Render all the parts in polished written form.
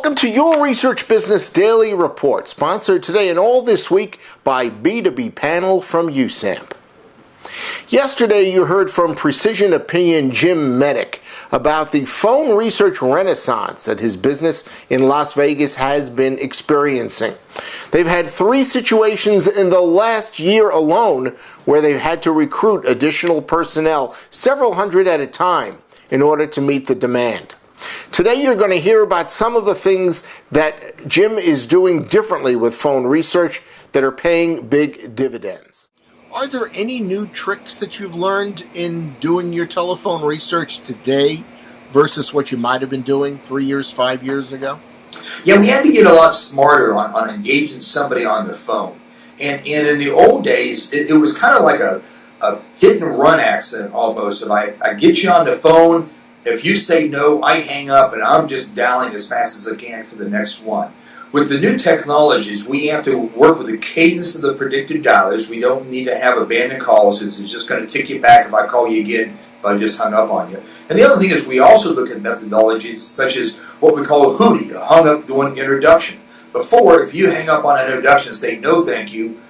Welcome to your Research Business Daily Report, sponsored today and all this week by B2B Panel from USAMP. Yesterday, you heard from Precision Opinion Jim Medick about the phone research renaissance that his business in Las Vegas has been experiencing. They've had 3 situations in the last year alone where they've had to recruit additional personnel, several hundred at a time, in order to meet the demand. Today you're going to hear about some of the things that Jim is doing differently with phone research that are paying big dividends. Are there any new tricks that you've learned in doing your telephone research today versus what you might have been doing 3 years, 5 years ago? Yeah, we had to get a lot smarter on engaging somebody on the phone. And in the old days, it was kind of like a hit and run accident almost. If I get you on the phone, if you say no, I hang up and I'm just dialing as fast as I can for the next one. With the new technologies, we have to work with the cadence of the predicted dialers. We don't need to have abandoned calls. It's just going to tick you back if I call you again, if I just hung up on you. And the other thing is we also look at methodologies such as what we call a hootie, a hung up doing introduction. Before, if you hang up on an introduction and say no thank you,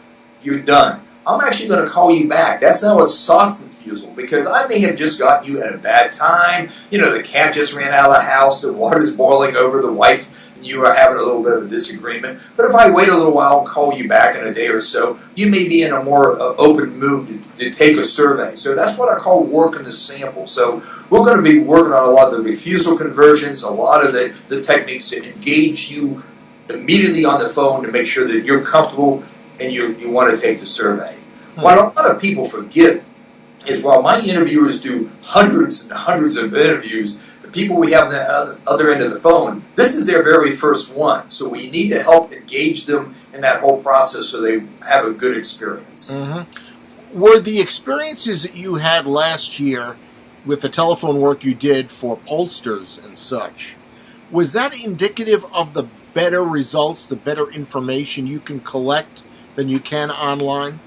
you're done. I'm actually going to call you back. That's now a soft refusal because I may have just gotten you at a bad time. You know, the cat just ran out of the house, the water's boiling over, the wife and you are having a little bit of a disagreement. But if I wait a little while and call you back in a day or so, you may be in a more open mood to take a survey. So that's what I call working the sample. So we're going to be working on a lot of the refusal conversions, a lot of the techniques to engage you immediately on the phone to make sure that you're comfortable and you want to take the survey. What a lot of people forget is while my interviewers do hundreds and hundreds of interviews, the people we have on the other end of the phone, this is their very first one. So we need to help engage them in that whole process so they have a good experience. Mm-hmm. Were the experiences that you had last year with the telephone work you did for pollsters and such, was that indicative of the better results, the better information you can collect than you can online?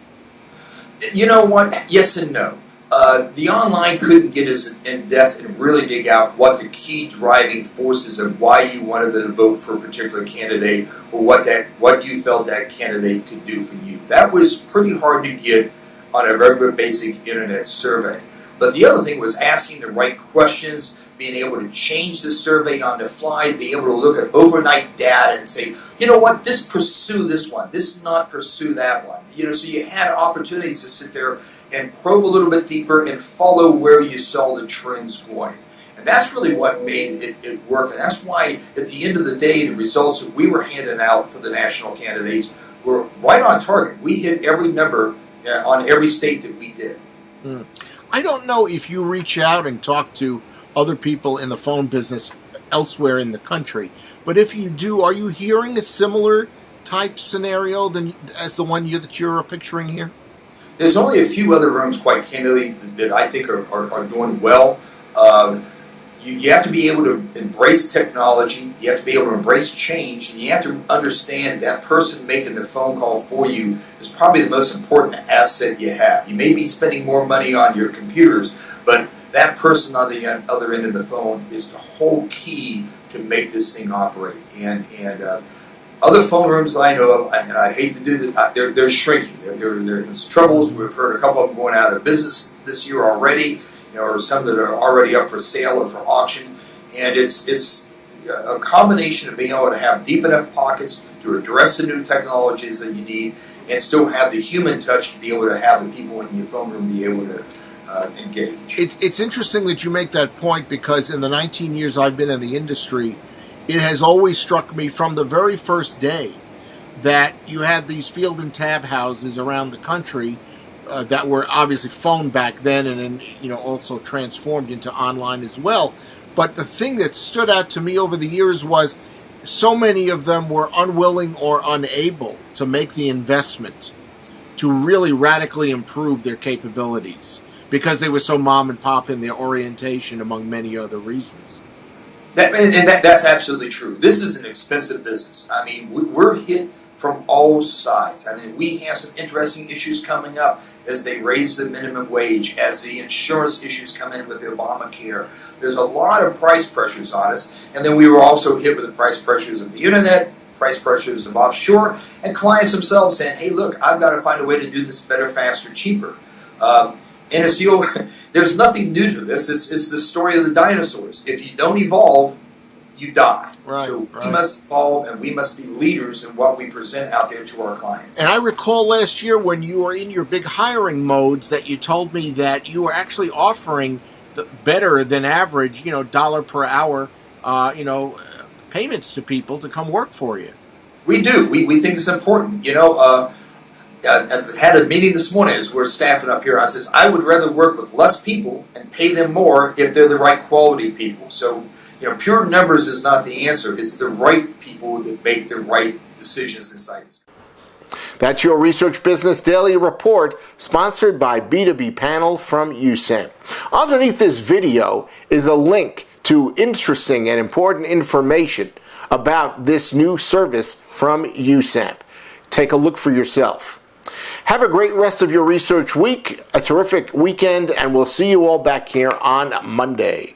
You know what? Yes and no. The online couldn't get us in depth and really dig out what the key driving forces of why you wanted to vote for a particular candidate or what you felt that candidate could do for you. That was pretty hard to get on a regular basic internet survey. But the other thing was asking the right questions, being able to change the survey on the fly, being able to look at overnight data and say, you know what, pursue this one, not pursue that one. You know, so you had opportunities to sit there and probe a little bit deeper and follow where you saw the trends going. And that's really what made it work. And that's why, at the end of the day, the results that we were handing out for the national candidates were right on target. We hit every number on every state that we did. I don't know if you reach out and talk to other people in the phone business elsewhere in the country, but if you do, are you hearing a similar type scenario as the one that you're picturing here? There's only a few other rooms, quite candidly, that I think are doing well. You have to be able to embrace technology, you have to be able to embrace change, and you have to understand that person making the phone call for you is probably the most important asset you have. You may be spending more money on your computers, but that person on the other end of the phone is the whole key to make this thing operate. And other phone rooms I know of, and I hate to do this, they're shrinking. There's troubles. We've heard a couple of them going out of business this year already. You know, or some that are already up for sale or for auction, and it's a combination of being able to have deep enough pockets to address the new technologies that you need, and still have the human touch to be able to have the people in your phone room be able to engage. It's interesting that you make that point because in the 19 years I've been in the industry, it has always struck me from the very first day that you had these field and tab houses around the country that were obviously phone back then and also transformed into online as well. But the thing that stood out to me over the years was so many of them were unwilling or unable to make the investment to really radically improve their capabilities because they were so mom and pop in their orientation, among many other reasons. That's absolutely true. This is an expensive business. I mean, we're hit from all sides. I mean, we have some interesting issues coming up as they raise the minimum wage, as the insurance issues come in with Obamacare. There's a lot of price pressures on us, and then we were also hit with the price pressures of the internet, price pressures of offshore, and clients themselves saying, hey, look, I've got to find a way to do this better, faster, cheaper. And it's, there's nothing new to this. It's the story of the dinosaurs. If you don't evolve, you die. Right, so right. we must evolve, and we must be leaders in what we present out there to our clients. And I recall last year when you were in your big hiring modes that you told me that you were actually offering the better than average, dollar per hour, payments to people to come work for you. We do. We think it's important. I had a meeting this morning as we're staffing up here. I says, I would rather work with less people and pay them more if they're the right quality people. So, pure numbers is not the answer. It's the right people that make the right decisions inside this. That's your Research Business Daily Report, sponsored by B2B Panel from USAMP. Underneath this video is a link to interesting and important information about this new service from USAMP. Take a look for yourself. Have a great rest of your research week, a terrific weekend, and we'll see you all back here on Monday.